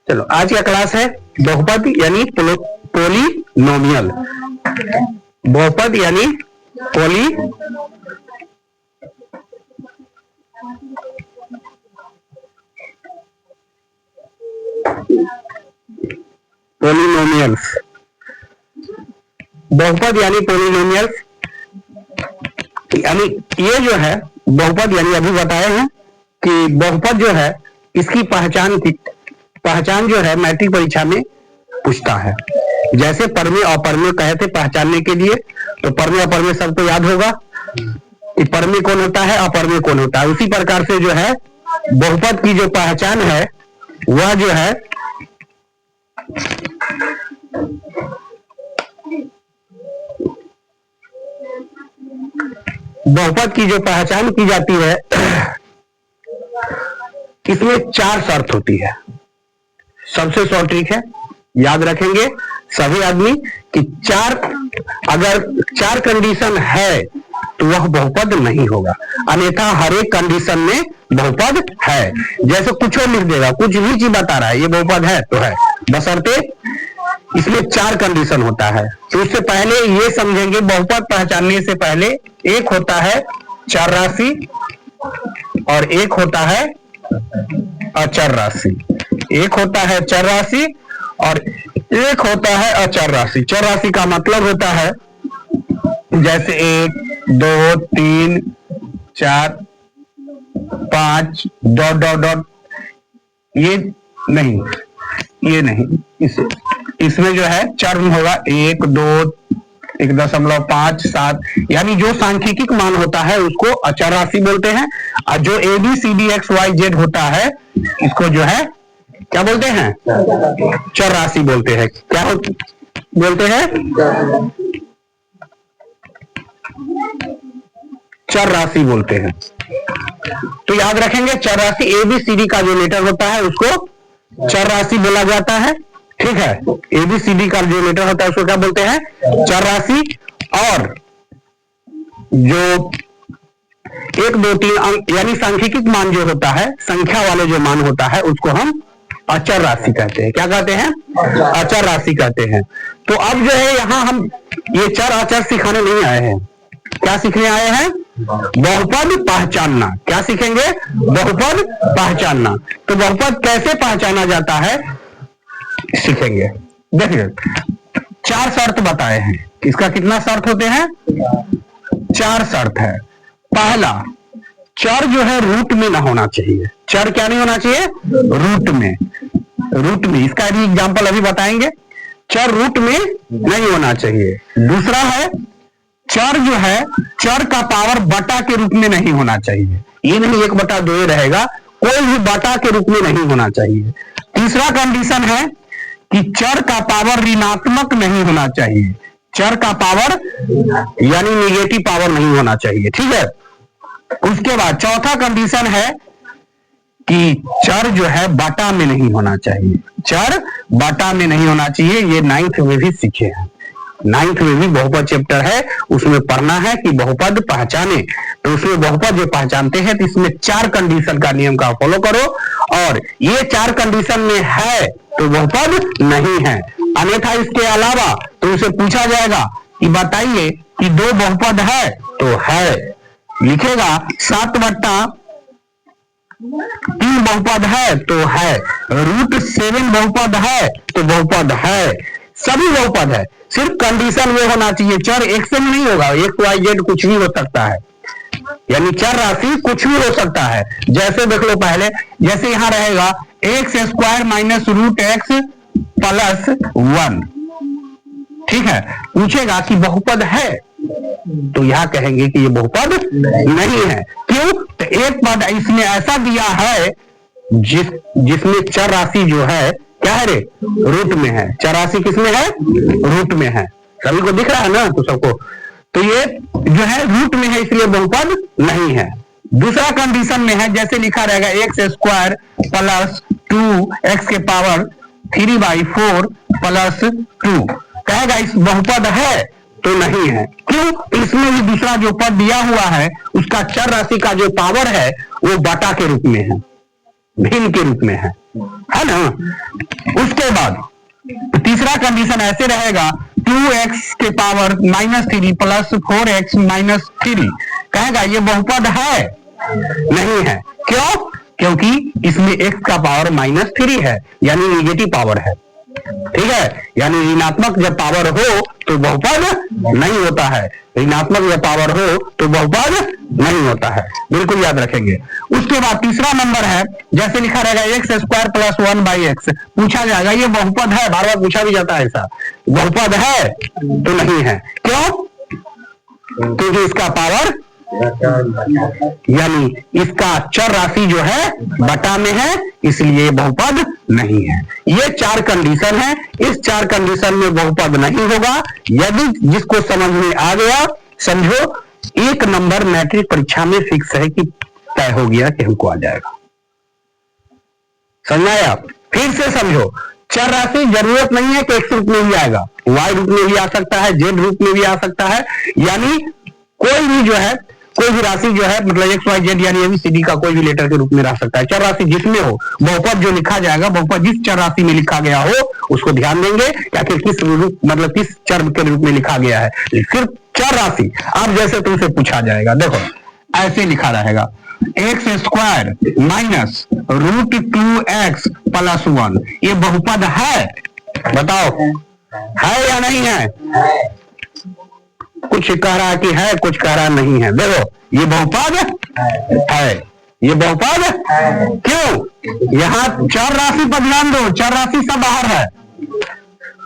चलो आज का क्लास है बहुपद यानी पोलिनोमियल। बहुपद यानी पोलिनोमियल्स। बहुपद यानी पोलिनोमियल्स यानी ये जो है बहुपद यानी अभी बताए हैं कि बहुपद जो है इसकी पहचान जो है मैट्रिक परीक्षा में पूछता है। जैसे परमेय अपरमेय कहे थे पहचानने के लिए, तो परमेय अपरमेय सबको याद होगा कि परमेय कौन होता है अपरमेय कौन होता है। उसी प्रकार से जो है बहुपद की जो पहचान है वह जो है बहुपद की जो पहचान की जाती है इसमें 4 शर्त होती है। सबसे शॉर्ट ट्रिक है, याद रखेंगे सभी आदमी कि अगर 4 कंडीशन है तो वह बहुपद नहीं होगा, अन्यथा हर एक कंडीशन में बहुपद है। जैसे कुछ और लिख देगा, कुछ भी चीज बता रहा है ये बहुपद है तो है, बशर्ते इसमें 4 कंडीशन होता है। तो उससे पहले ये समझेंगे बहुपद पहचानने से पहले एक होता है चर राशि और एक होता है अचर राशि। एक होता है चर राशि और एक होता है अचर राशि। चर राशि का मतलब होता है जैसे 1 2 3 4 5 डॉट डॉट डॉट, ये नहीं इसमें जो है चर होगा 1 2 1.5 7, यानी जो सांख्यिक मान होता है उसको अचर राशि बोलते हैं। और जो ABCDXYZ होता है इसको जो है क्या बोलते हैं, चर राशि बोलते हैं। क्या बोलते हैं, चर राशि बोलते हैं। तो याद रखेंगे चर राशि ABCD का जो लेटर होता है उसको चर राशि बोला जाता है। ठीक है, ABCD का जो लेटर होता है उसको क्या बोलते हैं, चर राशि। और जो 1 2 3 अंक यानी सांख्यिक मान जो होता है, संख्या वाले जो मान होता है उसको हम अचर राशि कहते हैं। क्या कहते हैं, अचर राशि कहते हैं। तो अब जो है यहाँ हम ये चर अचर सिखाने नहीं आए हैं, क्या सीखने आए हैं, बहुपद पहचानना। क्या सीखेंगे, बहुपद पहचानना। तो बहुपद कैसे पहचाना जाता है सीखेंगे। देखिए 4 शर्त बताए हैं, इसका कितना शर्त होते हैं, 4 शर्त है। पहला, चर जो है रूट में ना होना चाहिए। चर क्या नहीं होना चाहिए, रूट में। इसका भी एग्जांपल अभी बताएंगे। चर रूट में नहीं होना चाहिए। दूसरा है चर जो है चर का पावर बटा के रूप में नहीं होना चाहिए। ये नहीं 1/2 रहेगा, कोई भी बटा के रूप में नहीं होना चाहिए। तीसरा कंडीशन है कि चर का पावर ऋणात्मक नहीं होना चाहिए। चर का पावर यानी निगेटिव पावर नहीं होना चाहिए। ठीक है, उसके बाद चौथा कंडीशन है कि चर जो है बाटा में नहीं होना चाहिए। चर बाटा में नहीं होना चाहिए। ये 9th में भी सीखे हैं, 9th में भी बहुपद चैप्टर है, उसमें पढ़ना है कि बहुपद पहचाने। तो उसमें बहुपद जो पहचानते हैं तो इसमें 4 कंडीशन का नियम का फॉलो करो, और ये 4 कंडीशन में है तो बहुपद नहीं है। अन्यथा इसके अलावा तो उसे पूछा जाएगा कि बताइए कि 2 बहुपद है तो है, लिखेगा 7/3 बहुपद है तो है, √7 बहुपद है तो बहुपद है, सभी बहुपद है। सिर्फ कंडीशन में होना चाहिए, चर X में नहीं होगा, XYZ कुछ भी हो सकता है, यानी चर राशि कुछ भी हो सकता है। जैसे देख लो पहले, जैसे यहां रहेगा x² - √x + 1। ठीक है, पूछेगा कि बहुपद है तो यहां कहेंगे कि ये बहुपद नहीं है। क्यों, तो एक पद इसमें ऐसा दिया है जिसमें चर राशि जो है क्या है रे, रूट में है। चर राशि किसमें है, रूट में है। सभी को दिख रहा है ना, तो सबको, तो ये जो है रूट में है इसलिए बहुपद नहीं है। दूसरा कंडीशन में है, जैसे लिखा रहेगा x² + 2x³ 3/4 + 2, कहेगा इस बहुपद है तो नहीं है। क्यों, इसमें भी दूसरा जो पद दिया हुआ है उसका चर राशि का जो पावर है वो बटा के रूप में है, भिन्न के रूप में है है ना। उसके बाद तीसरा कंडीशन ऐसे रहेगा 2x के पावर -3 प्लस 4x -3, कहेगा ये बहुपद है, नहीं है। क्यों? क्योंकि इसमें x का पावर -3 है, यानी निगेटिव पावर है। ठीक है, यानी ऋणात्मक जब पावर हो तो बहुपद नहीं होता है, ऋणात्मक जब पावर हो तो बहुपद नहीं होता है, बिल्कुल याद रखेंगे। उसके बाद तीसरा नंबर है, जैसे लिखा रहेगा x² + 1/x, पूछा जाएगा ये बहुपद है, बार बार पूछा भी जाता है ऐसा, बहुपद है तो नहीं है। क्यों? क्योंकि इसका पावर यानी इसका चर राशि जो है बटा में है, इसलिए बहुपद नहीं है। ये 4 कंडीशन है, इस 4 कंडीशन में बहुपद नहीं होगा। यदि जिसको समझ में आ गया, समझो 1 नंबर मैट्रिक परीक्षा में फिक्स है कि तय हो गया कि हमको आ जाएगा। समझ आया? फिर से समझो, चर राशि जरूरत नहीं है कि x रूप में भी आएगा, y रूप में भी आ सकता है, z रूप में भी आ सकता है, यानी कोई भी जो है, कोई भी राशि जो है, मतलब x y z यानी ABCD का कोई भी लेटर के रूप में रह सकता है। चर राशि जिसमें हो, बहुपद जो लिखा जाएगा, बहुपद जिस चर राशि में लिखा गया हो उसको ध्यान देंगे कि आखिर किस रूप, मतलब किस चर के रूप में लिखा गया है। सिर्फ चर राशि, अब जैसे तुमसे पूछा जाएगा, देखो ऐसे लिखा रहेगा x² -√2x + 1, ये बहुपद है? बताओ, है या नहीं है? कुछ कह रहा है कि है, कुछ कह रहा नहीं है। देखो ये बहुपद है, ये बहुपद क्यों? यहाँ चर राशि पर ध्यान दो, चर राशि सब बाहर है,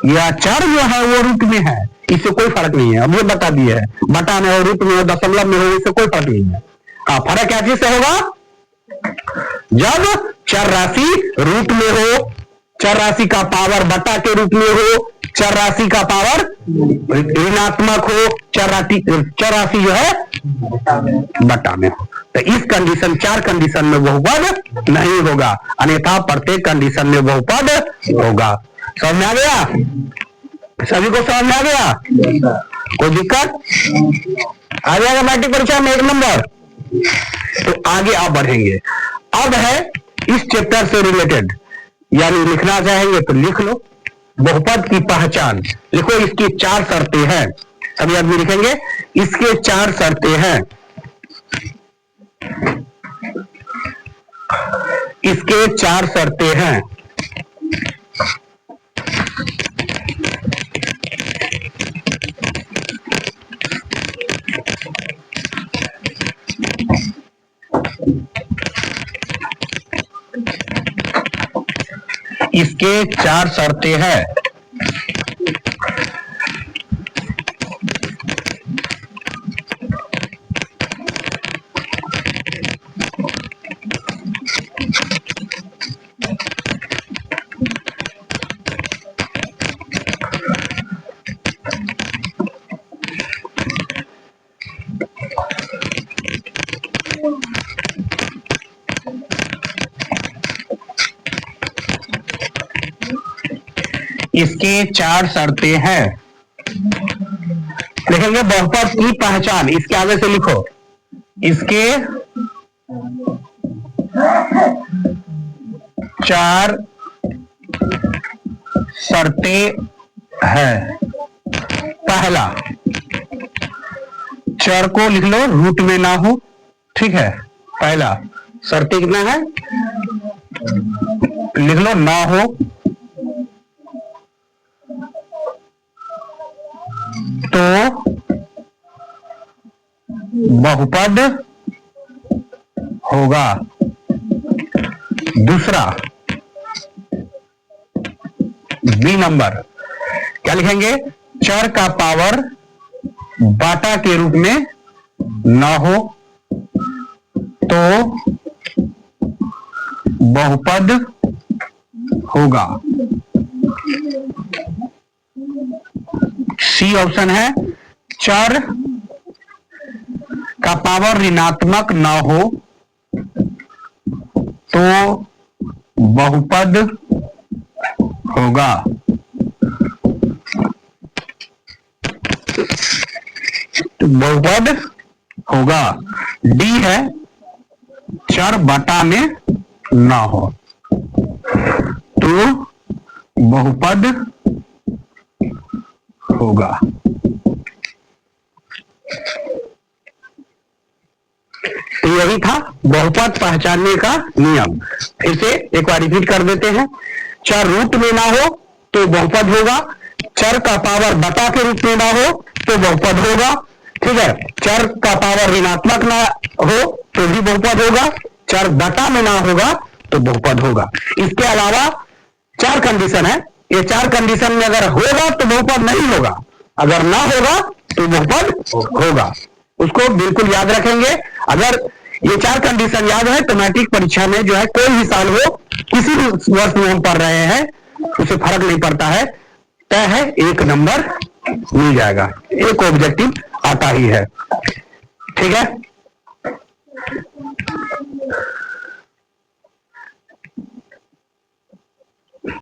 यह चर जो है वो रूट में है, इससे कोई फर्क नहीं है। अब ये बता दिए है, बटा में हो, रूट में हो, दशमलव में हो, इससे कोई फर्क नहीं है। हाँ, फर्क क्या चीज से होगा? जब चर राशि रूट में हो, चर राशि का पावर बटा के रूप में हो, चर राशि का पावर ऋणात्मक हो, चर राशि जो है बटा में हो, तो इस कंडीशन, 4 कंडीशन में बहुपद नहीं होगा, अन्यथा प्रत्येक कंडीशन में बहुपद होगा। समझ में आ गया? सभी को समझ में आ गया? कोई दिक्कत आ जाएगा मैट्रिक परीक्षा में 1 नंबर। तो आगे आप बढ़ेंगे। अब है इस चैप्टर से रिलेटेड, यानी लिखना चाहेंगे तो लिख लो, बहुपद की पहचान लिखो। इसकी 4 शर्तें हैं, सभी आदमी लिखेंगे, इसके 4 शर्तें हैं, इसके 4 शर्तें हैं। इसके 4 शर्तें हैं। इसके 4 शर्तें हैं। लिखेंगे बहुपद की पहचान, इसके आगे से लिखो, इसके 4 शर्तें हैं। पहला, चर को लिख लो रूट में ना हो, ठीक है। पहला शर्तें कितना है, लिख लो, ना हो तो बहुपद होगा। दूसरा, बी नंबर, क्या लिखेंगे, चर का पावर बाटा के रूप में ना हो तो बहुपद होगा। सी ऑप्शन है, चर का पावर ऋणात्मक ना हो तो बहुपद होगा। तो बहुपद होगा। डी है, चर बटा में ना हो। बहुपद होगा। तो यही था बहुपद पहचानने का नियम। फिर से एक बार रिपीट कर देते हैं। चर रूट में ना हो तो बहुपद होगा, चर का पावर बटा के रूप में ना हो तो बहुपद होगा, ठीक है। चर का पावर ऋणात्मक ना हो तो भी बहुपद होगा, चर बटा में ना होगा तो बहुपद होगा। इसके अलावा 4 कंडीशन है, ये 4 कंडीशन में अगर होगा तो बहुपद नहीं होगा, अगर ना होगा तो बहुपद होगा। उसको बिल्कुल याद रखेंगे। अगर ये 4 कंडीशन याद है तो मैट्रिक परीक्षा में जो है कोई भी साल हो, किसी भी वर्ष में हम पढ़ रहे हैं, उसे फर्क नहीं पड़ता है, तय है 1 नंबर मिल जाएगा, एक ऑब्जेक्टिव आता ही है, ठीक है।